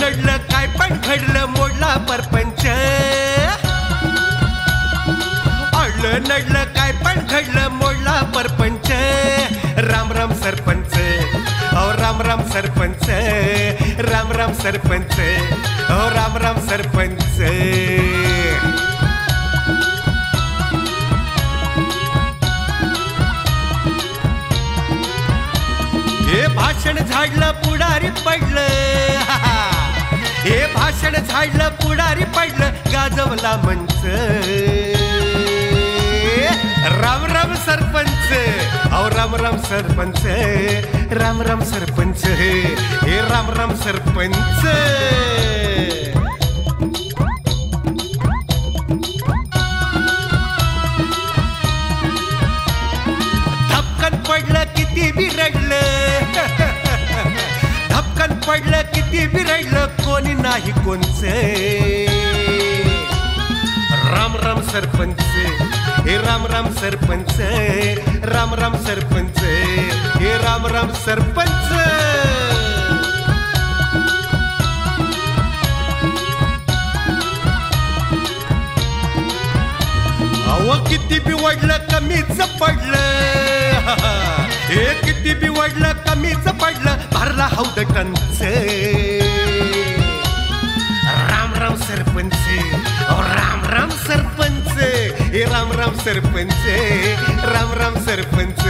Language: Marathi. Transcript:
नडलं काय पण घडलं मोडला परपंच. अडलं नडलं काय पण घडलं मोडला परपंच. राम राम सरपंच, ओ राम राम सरपंच, राम राम सरपंच, ओ राम राम सरपंच. हे भाषण झाडलं पुढारी पडलं, हे भाषण झाडलं पुढारी पडलं, गाजवला मंच. राम राम सरपंच, ओ राम राम सरपंच, राम राम सरपंच, हे राम राम सरपंच. धपकन पडलं किती बिरडलं, धपकन पडलं किती बिरडलं, कोणी नाही कोणच. राम राम सरपंच, हे राम राम सरपंच, राम राम सरपंच, हे राम राम सरपंच. अहो किती बिवडलं कमीच पडलं, हे किती बिवडलं कमीच पडलं, भरला हौद टंच. राम राम सरपंच, ओ राम राम सरपंच, हे राम राम सरपंच, राम राम सरपंच.